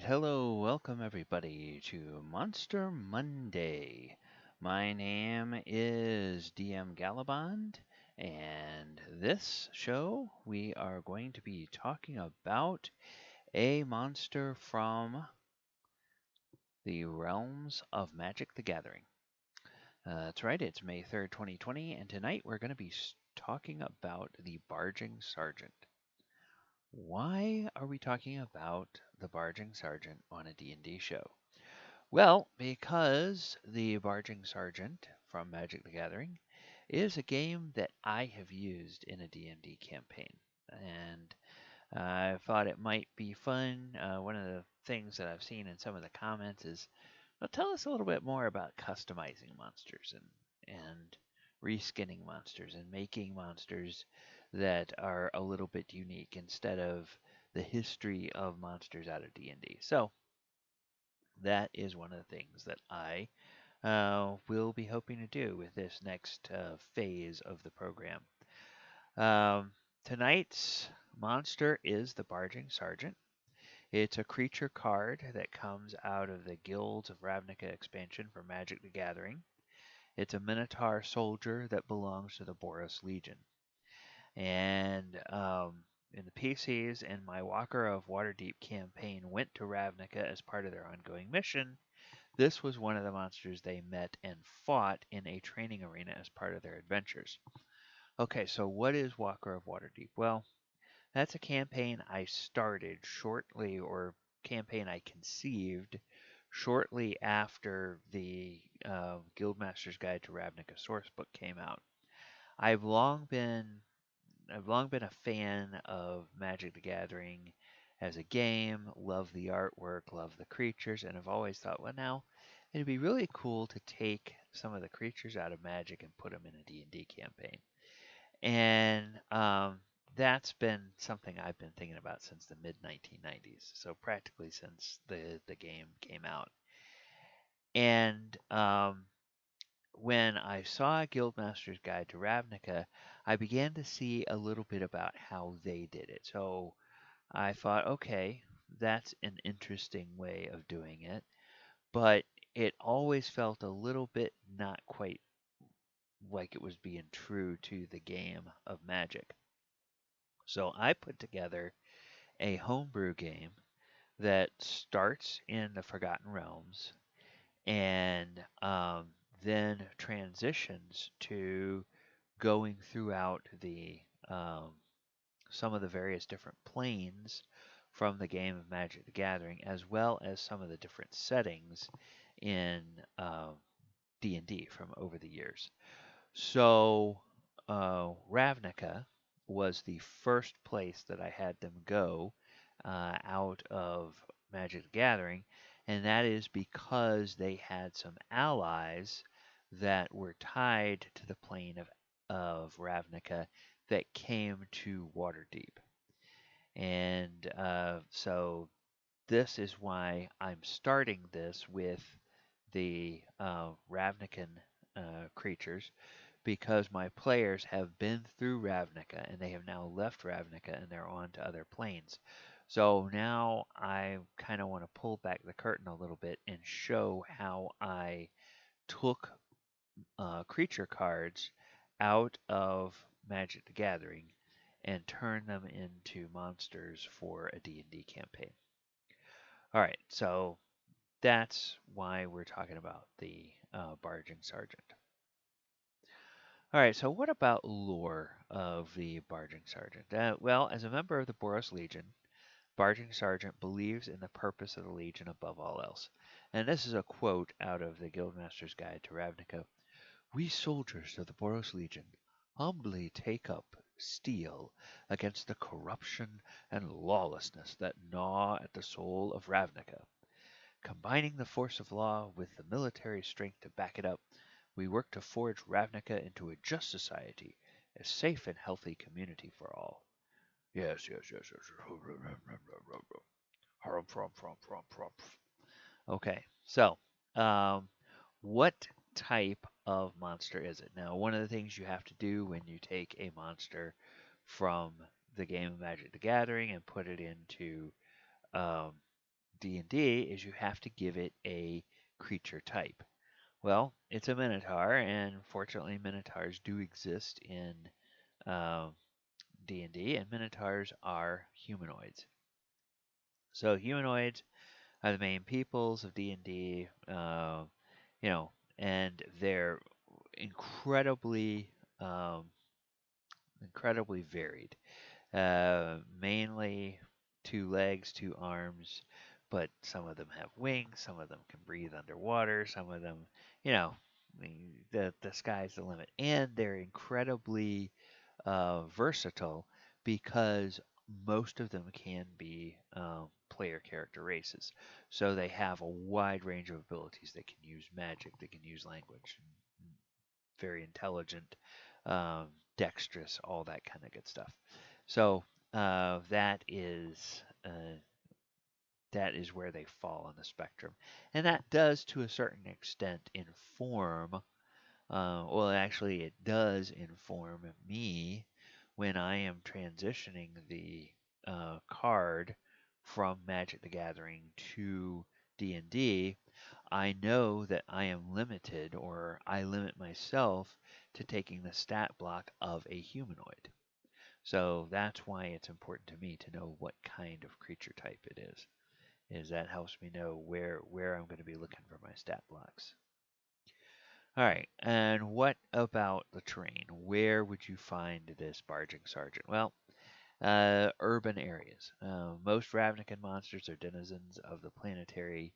hello, welcome everybody to Monster Monday. My name is DM Gallibond, and this show we are going to be talking about a monster from the realms of Magic the Gathering. That's right, it's May 3rd, 2020, and tonight we're going to be talking about the Barging Sergeant. Why are we talking about the Barging Sergeant on a D&D show? Well, because the Barging Sergeant from Magic the Gathering is a game that I have used in a D&D campaign, and I thought it might be fun. One of the things that I've seen in some of the comments is, well, tell us a little bit more about customizing monsters and reskinning monsters and making monsters that are a little bit unique instead of the history of monsters out of D&D. So that is one of the things that I will be hoping to do with this next phase of the program. Tonight's monster is the Barging Sergeant. It's a creature card that comes out of the Guilds of Ravnica expansion for Magic the Gathering. It's a Minotaur soldier that belongs to the Boros Legion. And in the PCs and my Walker of Waterdeep campaign went to Ravnica as part of their ongoing mission. This was one of the monsters they met and fought in a training arena as part of their adventures. Okay, so what is Walker of Waterdeep? Well, that's a campaign I started shortly, or campaign I conceived shortly after the Guildmaster's Guide to Ravnica sourcebook came out. I've long been a fan of Magic the Gathering as a game, love the artwork, love the creatures, and I've always thought, well, now it'd be really cool to take some of the creatures out of Magic and put them in a D&D campaign. And that's been something I've been thinking about since the mid 1990s, so practically since the game came out. And when I saw Guildmaster's Guide to Ravnica, I began to see a little bit about how they did it. So I thought, okay, that's an interesting way of doing it, but it always felt a little bit not quite like it was being true to the game of Magic. So I put together a homebrew game that starts in the Forgotten Realms and then transitions to going throughout the some of the various different planes from the game of Magic the Gathering, as well as some of the different settings in D&D from over the years. So Ravnica was the first place that I had them go out of Magic the Gathering, and that is because they had some allies that were tied to the plane of Ravnica that came to Waterdeep. And so this is why I'm starting this with the Ravnican creatures, because my players have been through Ravnica and they have now left Ravnica and they're on to other planes. So now I kind of want to pull back the curtain a little bit and show how I took creature cards out of Magic the Gathering and turn them into monsters for a D&D campaign. All right, so that's why we're talking about the Barging Sergeant. All right, so what about lore of the Barging Sergeant? Well, as a member of the Boros Legion, Barging Sergeant believes in the purpose of the Legion above all else. And this is a quote out of the Guildmaster's Guide to Ravnica. We soldiers of the Boros Legion humbly take up steel against the corruption and lawlessness that gnaw at the soul of Ravnica. Combining the force of law with the military strength to back it up, we work to forge Ravnica into a just society, a safe and healthy community for all. Yes. Okay, so what type of monster is it? Now, one of the things you have to do when you take a monster from the game of Magic the Gathering and put it into D&D is you have to give it a creature type. Well, it's a minotaur, and fortunately, minotaurs do exist in D&D, and minotaurs are humanoids. So humanoids are the main peoples of D&D, and they're incredibly, um, incredibly varied. Mainly 2 legs, 2 arms, but some of them have wings, some of them can breathe underwater, some of them, you know, the sky's the limit. And they're incredibly versatile because most of them can be player character races. So they have a wide range of abilities. They can use magic, they can use language, very intelligent, um, dexterous, all that kind of good stuff. So that is where they fall on the spectrum, and that does to a certain extent inform. Well, actually, it does inform me when I am transitioning the card from Magic the Gathering to D&D. I know that I am limited, or I limit myself to taking the stat block of a humanoid. So that's why it's important to me to know what kind of creature type it is that helps me know where I'm going to be looking for my stat blocks. All right, and what about the terrain? Where would you find this Barging Sergeant? Well, urban areas. Most Ravnican monsters are denizens of the planetary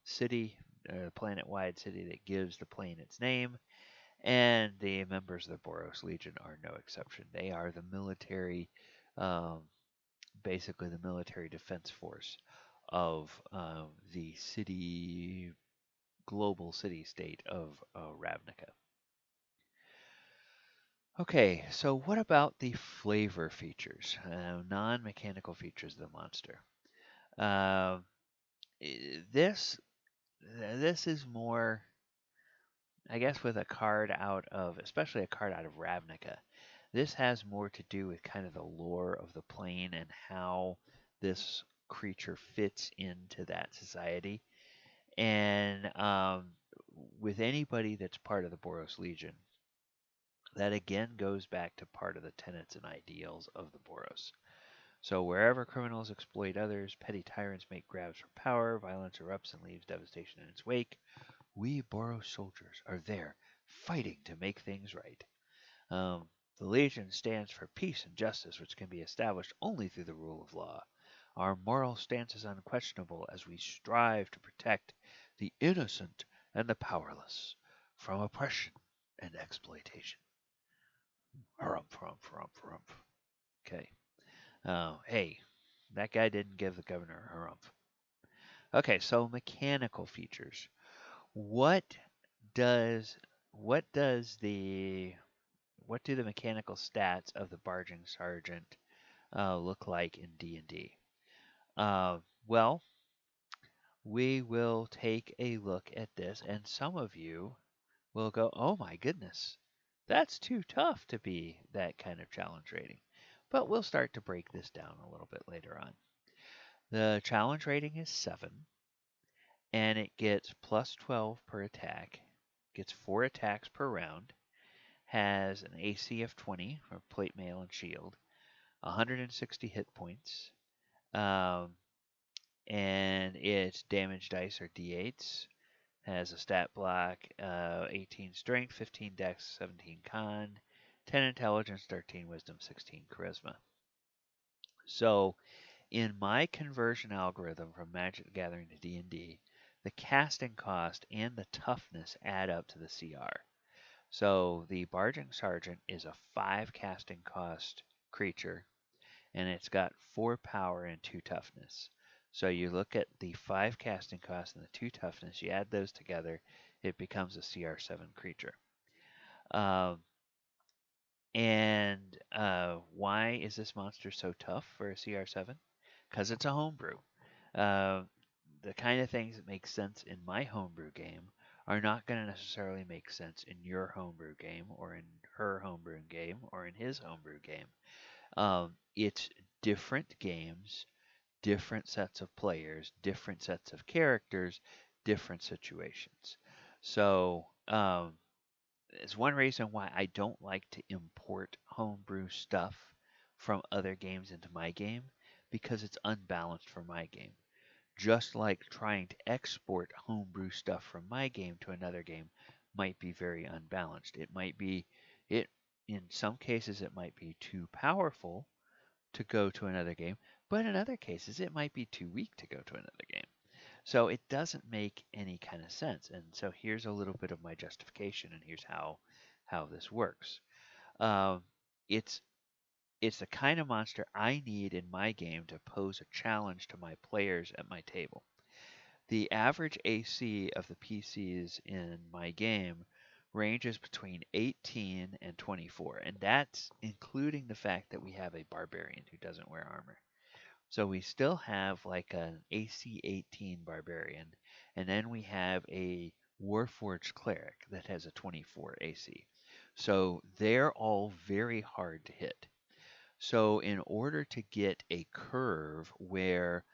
city, planet-wide city that gives the plane its name, and the members of the Boros Legion are no exception. They are the military, um, basically the military defense force of the city, global city-state of Ravnica. Okay, so what about the flavor features, non-mechanical features of the monster? Uh, this this is more, I guess, with a card out of, especially a card out of Ravnica. This has more to do with kind of the lore of the plane and how this creature fits into that society. And with anybody that's part of the Boros Legion, that again goes back to part of the tenets and ideals of the Boros. So wherever criminals exploit others, petty tyrants make grabs for power, violence erupts and leaves devastation in its wake, we Boros soldiers are there, fighting to make things right. The Legion stands for peace and justice, which can be established only through the rule of law. Our moral stance is unquestionable as we strive to protect the innocent and the powerless from oppression and exploitation. Harumph, harumph, harumph, harumph. Okay. Hey, that guy didn't give the governor a harumph. Okay, so mechanical features. What does what does the what do the mechanical stats of the Barging Sergeant look like in D&D? Well, we will take a look at this, and some of you will go, "Oh my goodness, that's too tough to be that kind of challenge rating." But we'll start to break this down a little bit later on. The challenge rating is 7, and it gets plus 12 per attack, gets 4 attacks per round, has an AC of 20 for plate mail and shield, 160 hit points, um, and its damage dice are d8s, has a stat block, 18 strength, 15 dex, 17 con, 10 intelligence, 13 wisdom, 16 charisma. So in my conversion algorithm from Magic the Gathering to D&D, the casting cost and the toughness add up to the CR. So the Barging Sergeant is a 5 casting cost creature, and it's got 4 power and 2 toughness. So you look at the 5 casting cost and the 2 toughness, you add those together, it becomes a CR7 creature. Why is this monster so tough for a CR7? Because it's a homebrew. The kind of things that make sense in my homebrew game are not going to necessarily make sense in your homebrew game, or in her homebrew game, or in his homebrew game. It's different games, different sets of players, different sets of characters, different situations. So, it's one reason why I don't like to import homebrew stuff from other games into my game because it's unbalanced for my game. Just like trying to export homebrew stuff from my game to another game might be very unbalanced. It might be it in some cases it might be too powerful to go to another game, but in other cases it might be too weak to go to another game. So it doesn't make any kind of sense. And so here's a little bit of my justification, and here's how this works. Um, it's it's the kind of monster I need in my game to pose a challenge to my players at my table. The average AC of the PCs in my game ranges between 18 and 24, and that's including the fact that we have a barbarian who doesn't wear armor. So we still have like an AC 18 barbarian, and then we have a Warforged cleric that has a 24 AC. So they're all very hard to hit. So in order to get a curve where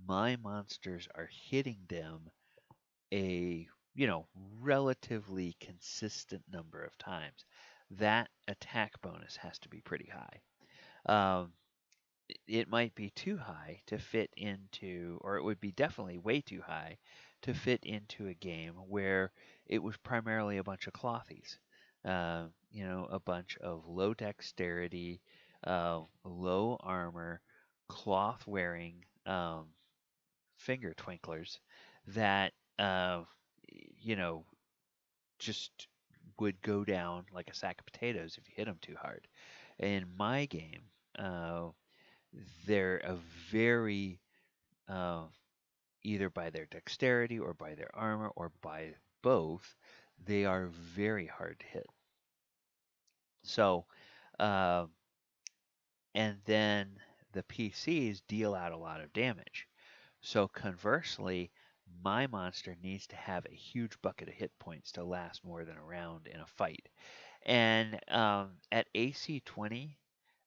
my monsters are hitting them a, relatively consistent number of times, that attack bonus has to be pretty high. Um, it might be too high to fit into, or it would be definitely way too high to fit into a game where it was primarily a bunch of clothies. A bunch of low dexterity, low armor, cloth wearing finger twinklers that, you know, just would go down like a sack of potatoes if you hit them too hard. In my game, uh, they're a very uh, either by their dexterity or by their armor or by both, they are very hard to hit. So, uh, and then the PCs deal out a lot of damage. So conversely, my monster needs to have a huge bucket of hit points to last more than a round in a fight. And at AC 20,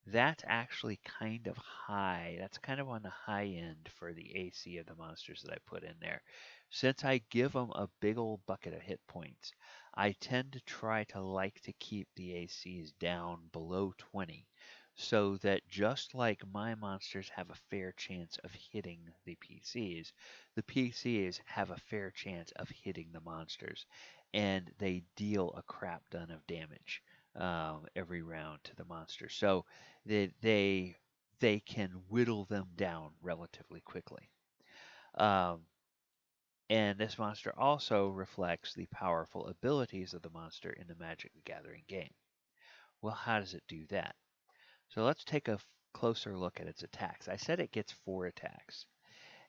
that's actually kind of high. That's kind of on the high end for the AC of the monsters that I put in there. Since I give them a big old bucket of hit points, I tend to try to like to keep the ACs down below 20 so that just like my monsters have a fair chance of hitting the PCs have a fair chance of hitting the monsters, and they deal a crap ton of damage every round to the monster. So they can whittle them down relatively quickly. Um, and this monster also reflects the powerful abilities of the monster in the Magic the Gathering game. Well, how does it do that? So let's take a closer look at its attacks. I said it gets 4 attacks,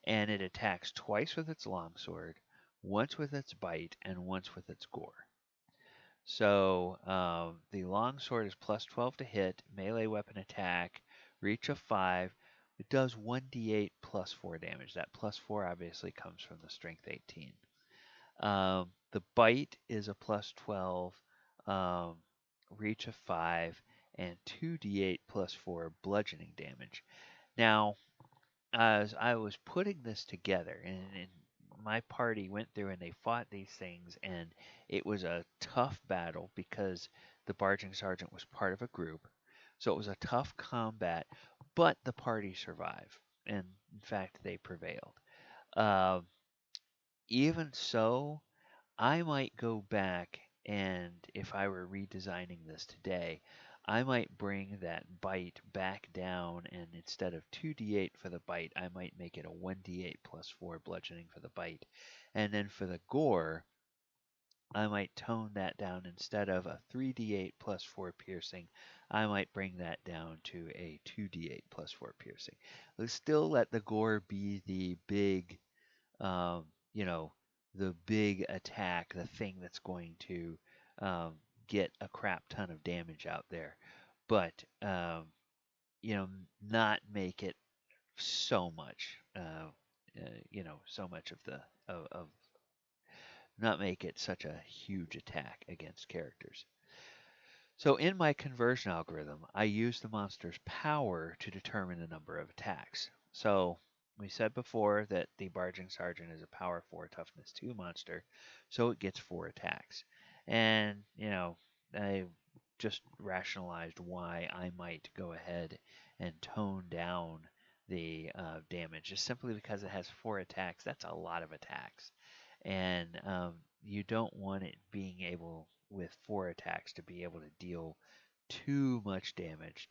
and it attacks twice with its longsword, once with its bite, and once with its gore. So the longsword is plus 12 to hit, melee weapon attack, reach of 5. It does 1d8 plus 4 damage. That plus 4 obviously comes from the strength 18. The bite is a plus 12, um, reach of 5, and 2d8 plus 4 bludgeoning damage. Now, as I was putting this together, and my party went through and they fought these things, and it was a tough battle because the Barging Sergeant was part of a group. So it was a tough combat, but the party survived, and in fact, they prevailed. Uh, Even so, I might go back and if I were redesigning this today, I might bring that bite back down and instead of 2d8 for the bite, I might make it a 1d8 plus 4 bludgeoning for the bite. And then for the gore, I might tone that down instead of a 3d8 plus 4 piercing, I might bring that down to a 2d8 plus 4 piercing. Let's still let the gore be the big um, you know, the big attack, the thing that's going to um, get a crap ton of damage out there, but not make it so much, so much of of not make it such a huge attack against characters. So in my conversion algorithm, I use the monster's power to determine the number of attacks. So We said before that the Barging Sergeant is a power 4 toughness 2 monster, so it gets 4 attacks. And, I just rationalized why I might go ahead and tone down the damage, just simply because it has 4 attacks. That's a lot of attacks. And you don't want it being able, with 4 attacks, to be able to deal too much damage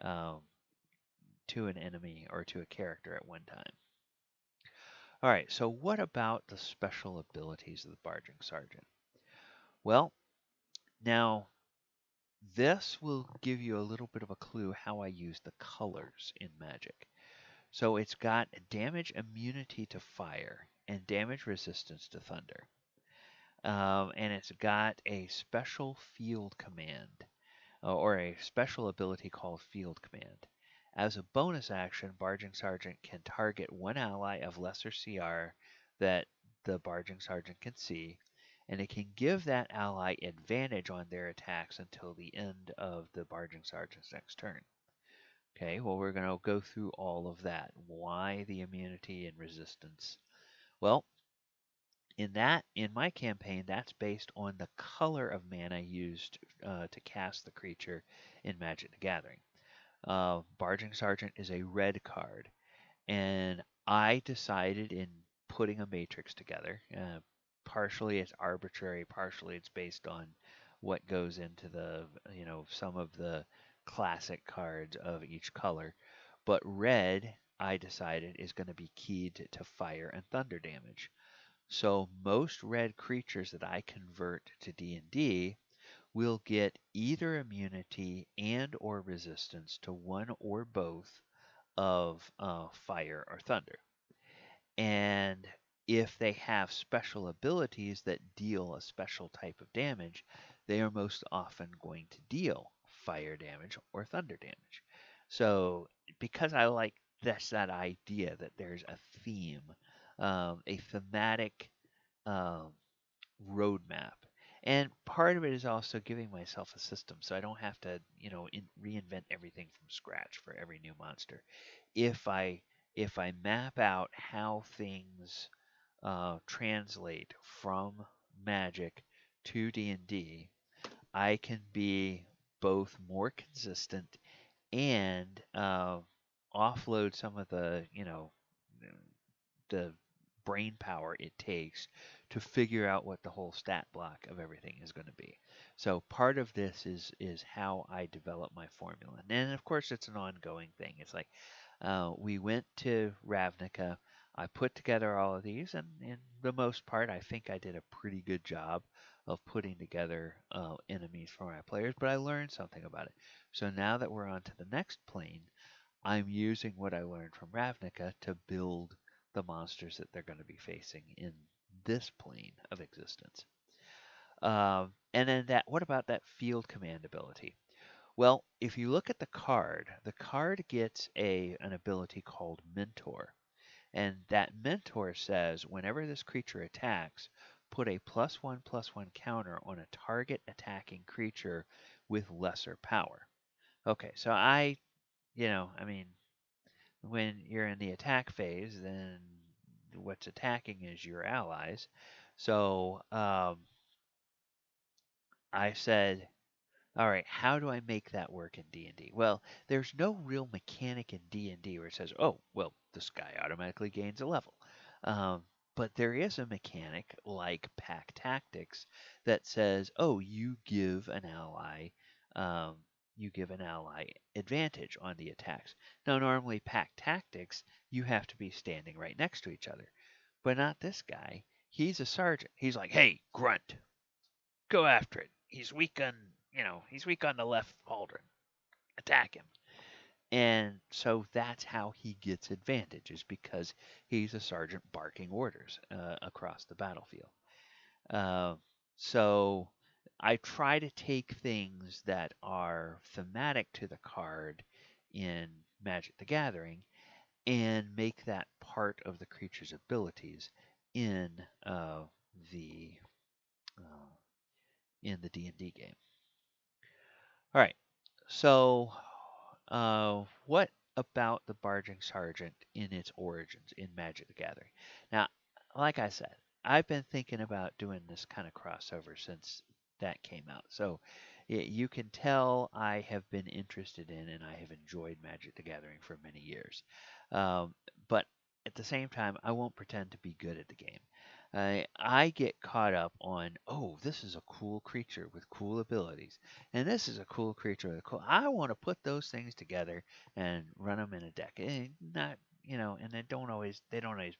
um, to an enemy or to a character at one time. All right, so what about the special abilities of the Barging Sergeant? Well, now this will give you a little bit of a clue how I use the colors in Magic. So it's got damage immunity to fire and damage resistance to thunder. And it's got a special field command or a special ability called Field Command. As a bonus action, Barging Sergeant can target one ally of lesser CR that the Barging Sergeant can see, and it can give that ally advantage on their attacks until the end of the Barging Sergeant's next turn. Okay, well, we're going to go through all of that. Why the immunity and resistance? Well, in my campaign, that's based on the color of mana used to cast the creature in Magic the Gathering. Barging Sergeant is a red card, and I decided in putting a matrix together. Partially it's arbitrary, partially it's based on what goes into some of the classic cards of each color. But red, I decided, is going to be keyed to fire and thunder damage. So most red creatures that I convert to D&D will get either immunity and or resistance to one or both of fire or thunder. And if they have special abilities that deal a special type of damage, they are most often going to deal fire damage or thunder damage. So because I like that idea that there's a theme, a thematic um, roadmap. And part of it is also giving myself a system so I don't have to, reinvent everything from scratch for every new monster. If I map out how things translate from Magic to D&D, I can be both more consistent and offload some of the brain power it takes to figure out what the whole stat block of everything is going to be. So part of this is how I develop my formula, and then of course it's an ongoing thing. It's like we went to Ravnica. I put together all of these, and in the most part, I think I did a pretty good job of putting together enemies for my players. But I learned something about it. So now that we're on to the next plane, I'm using what I learned from Ravnica to build the monsters that they're going to be facing in this plane of existence. And then what about that field command ability? Well, if you look at the card gets an ability called Mentor. And that Mentor says whenever this creature attacks, put a +1/+1 counter on a target attacking creature with lesser power. Okay, so I mean, when you're in the attack phase, then what's attacking is your allies. So I said, all right, how do I make that work in D&D? Well, there's no real mechanic in D&D where it says, oh, well, this guy automatically gains a level. But there is a mechanic like Pack Tactics that says, oh, um, you give an ally advantage on the attacks. Now, normally Pack Tactics, you have to be standing right next to each other, but not this guy. He's a sergeant. He's like, hey, grunt, go after it. He's weak on the left pauldron. Attack him. And so that's how he gets advantages because he's a sergeant barking orders across the battlefield. Uh, so I try to take things that are thematic to the card in Magic the Gathering and make that part of the creature's abilities in the uh, in the D&D game. All right. So, what about the Barging Sergeant in its origins in Magic the Gathering. Now, like I said, I've been thinking about doing this kind of crossover since that came out. So you can tell I have been interested in and I have enjoyed Magic the Gathering for many years. But at the same time, I won't pretend to be good at the game. I get caught up on, oh, this is a cool creature with cool abilities, and this is a cool creature with a cool. I want to put those things together and run them in a deck. Not, and they don't always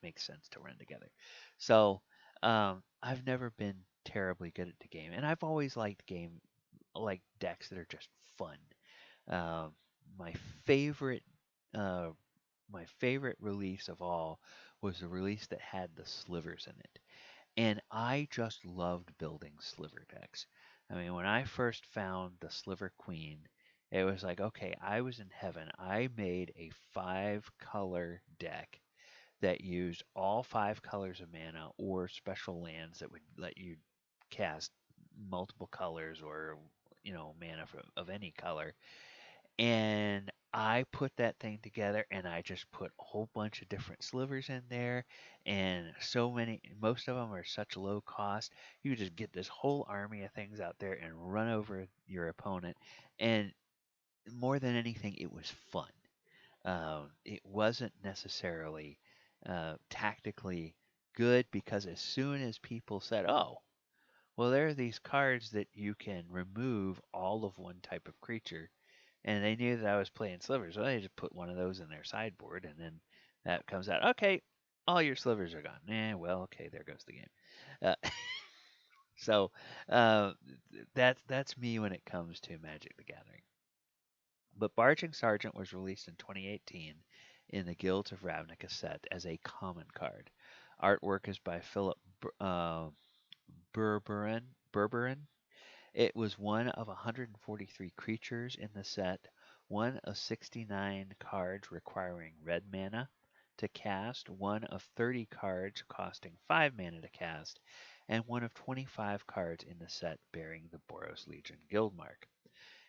make sense to run together. So I've never been terribly good at the game, and I've always liked decks that are just fun. Um, my favorite uh, my favorite release of all was the release that had the slivers in it. And I just loved building sliver decks. I mean, when I first found the Sliver Queen, it was like, okay, I was in heaven. I made a 5 color deck that used all 5 colors of mana or special lands that would let you cast multiple colors or, mana of any color. And I put that thing together and I just put a whole bunch of different slivers in there. And most of them are such low cost. You just get this whole army of things out there and run over your opponent. And more than anything, it was fun. It wasn't necessarily tactically good because as soon as people said, oh, well, there are these cards that you can remove all of one type of creature, and they knew that I was playing slivers. So they just put one of those in their sideboard, and then that comes out. Okay, all your slivers are gone. Well, okay, there goes the game. Uh, so uh, that's me when it comes to Magic the Gathering. But Barging Sergeant was released in 2018 in the Guilds of Ravnica set as a common card. Artwork is by Philip Berberin. It was one of 143 creatures in the set, one of 69 cards requiring red mana to cast, one of 30 cards costing 5 mana to cast, and one of 25 cards in the set bearing the Boros Legion guild mark.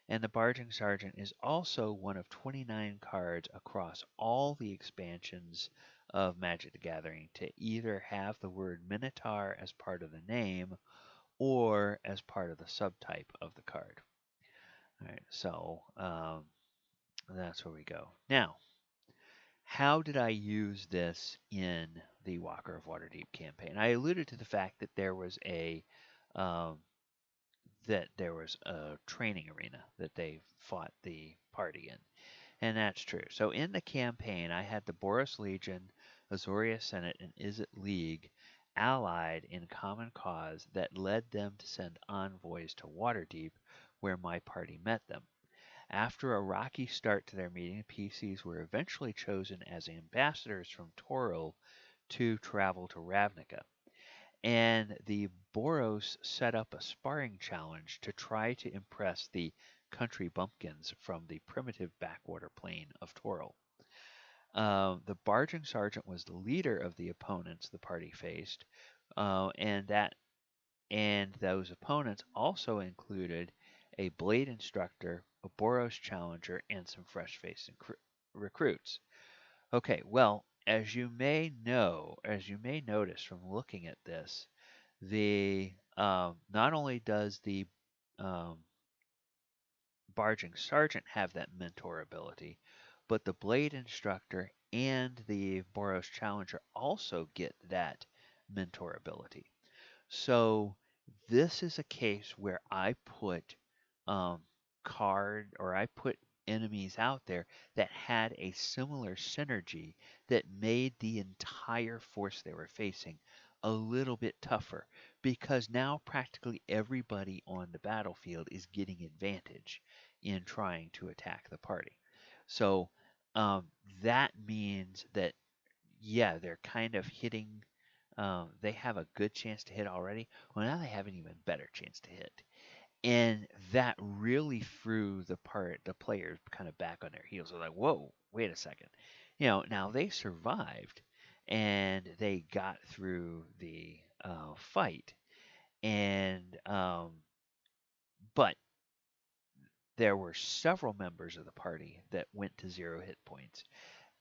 And the Barging Sergeant is also one of 29 cards across all the expansions of Magic the Gathering to either have the word Minotaur as part of the name or as part of the subtype of the card. All right, so that's where we go. Now, how did I use this in the Walker of Waterdeep campaign? I alluded to the fact that um, there was a training arena that they fought the party in, and that's true. So in the campaign, I had the Boros Legion, Azoria Senate, and Izzet League allied in common cause that led them to send envoys to Waterdeep, where my party met them. After a rocky start to their meeting, PCs were eventually chosen as ambassadors from Toril to travel to Ravnica. And the Boros set up a sparring challenge to try to impress the country bumpkins from the primitive backwater plain of Toril. The Barging Sergeant was the leader of the opponents the party faced, and those opponents also included a Blade Instructor, a Boros Challenger, and some fresh-faced recruits. Okay, well, as you may notice from looking at this, the not only does the um, Barging Sergeant have that mentor ability, but the Blade Instructor and the Boros Challenger also get that mentor ability. So this is a case where um, I put enemies out there that had a similar synergy that made the entire force they were facing a little bit tougher because now practically everybody on the battlefield is getting advantage in trying to attack the party. So um, that means that yeah, they're kind of hitting. They have a good chance to hit already. Well, now they have an even better chance to hit, and that really threw the players kind of back on their heels. They're like, "Whoa, wait a second!" Now they survived, and they got through the fight, and but there were several members of the party that went to 0 hit points,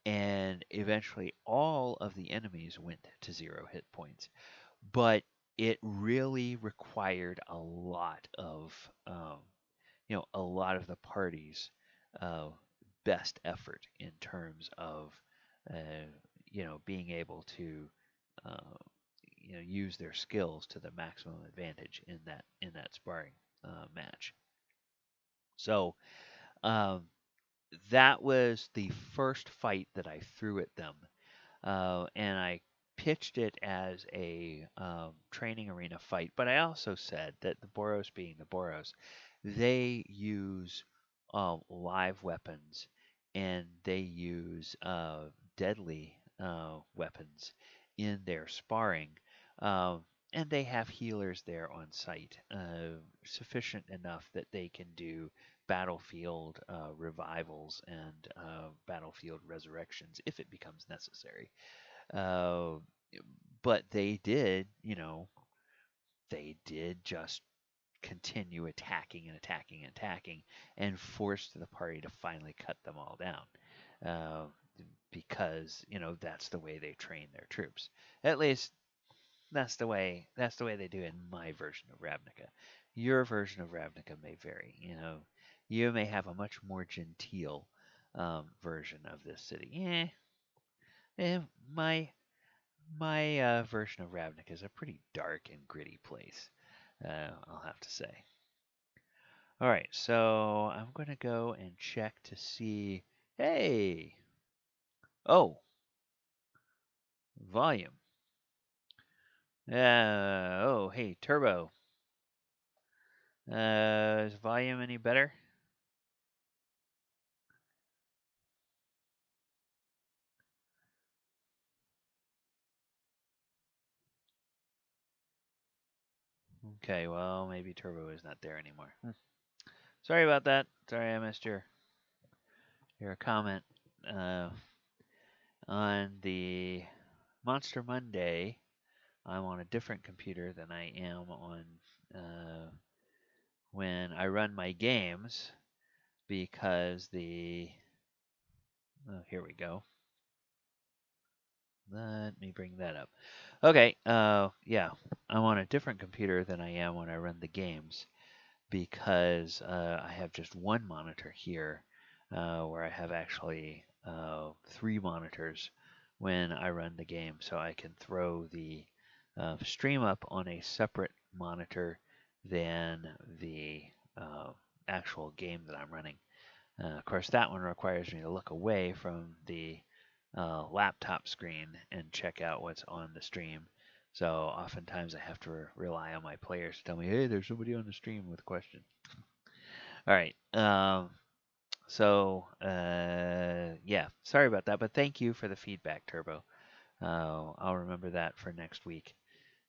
and eventually all of the enemies went to 0 hit points. But it really required a lot of, a lot of the party's uh, best effort in terms of, being able to, uh, use their skills to the maximum advantage in that sparring match. So um, that was the first fight that I threw at them, and I pitched it as a training arena fight. But I also said that the Boros, being the Boros, they use live weapons, and they use deadly weapons in their sparring. Um, and they have healers there on site, sufficient enough that they can do battlefield revivals and battlefield resurrections if it becomes necessary. Uh, but they did just continue attacking and attacking and attacking and forced the party to finally cut them all down. Uh, because that's the way they train their troops. At least that's the way they do in my version of Ravnica. Your version of Ravnica may vary. You may have a much more genteel version of this city. Eh, my my version of Ravnica is a pretty dark and gritty place. I'll have to say. All right, so I'm gonna go and check to see. Hey, oh, volume. Oh, hey, Turbo. Is volume any better? Okay, well, maybe Turbo is not there anymore. Sorry about that. Sorry I missed your comment uh, on the Monster Monday. I'm on a different computer than I am on when I run my games because here we go. Let me bring that up. Okay, yeah, I'm on a different computer than I am when I run the games because I have just one monitor here, where I have actually three monitors when I run the game, so I can throw the stream up on a separate monitor than the uh, actual game that I'm running. Of course, that one requires me to look away from the laptop screen and check out what's on the stream. So oftentimes I have to rely on my players to tell me, hey, there's somebody on the stream with a question. All right. Yeah, sorry about that, but thank you for the feedback, Turbo. I'll remember that for next week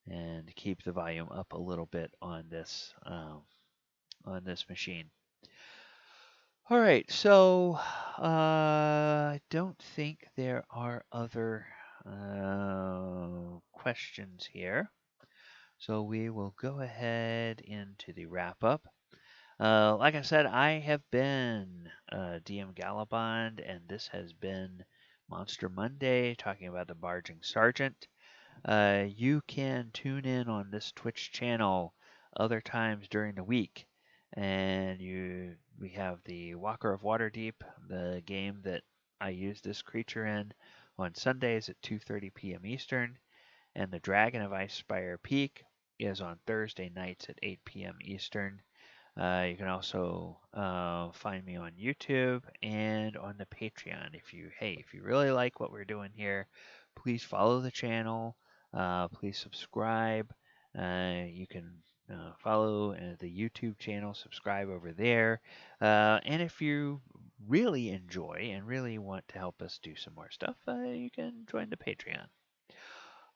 and keep the volume up a little bit on this machine. All right, so I don't think there are other questions here. So we will go ahead into the wrap up. Like I said, I have been DM Gallibond, and this has been Monster Monday, talking about the Barging Sergeant. You can tune in on this Twitch channel other times during the week, and we have the Walker of Waterdeep, the game that I use this creature in, on Sundays at 2:30 p.m. Eastern, and the Dragon of Icespire Peak is on Thursday nights at 8 p.m. Eastern. You can also find me on YouTube and on the Patreon. If you really like what we're doing here, please follow the channel. Please subscribe. You can follow the YouTube channel, subscribe over there. And if you really enjoy and really want to help us do some more stuff, you can join the Patreon.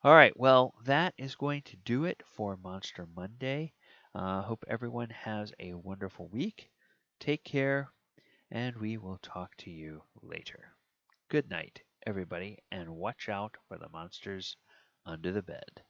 All right, well, that is going to do it for Monster Monday. Hope everyone has a wonderful week. Take care, and we will talk to you later. Good night, everybody, and watch out for the monsters under the bed.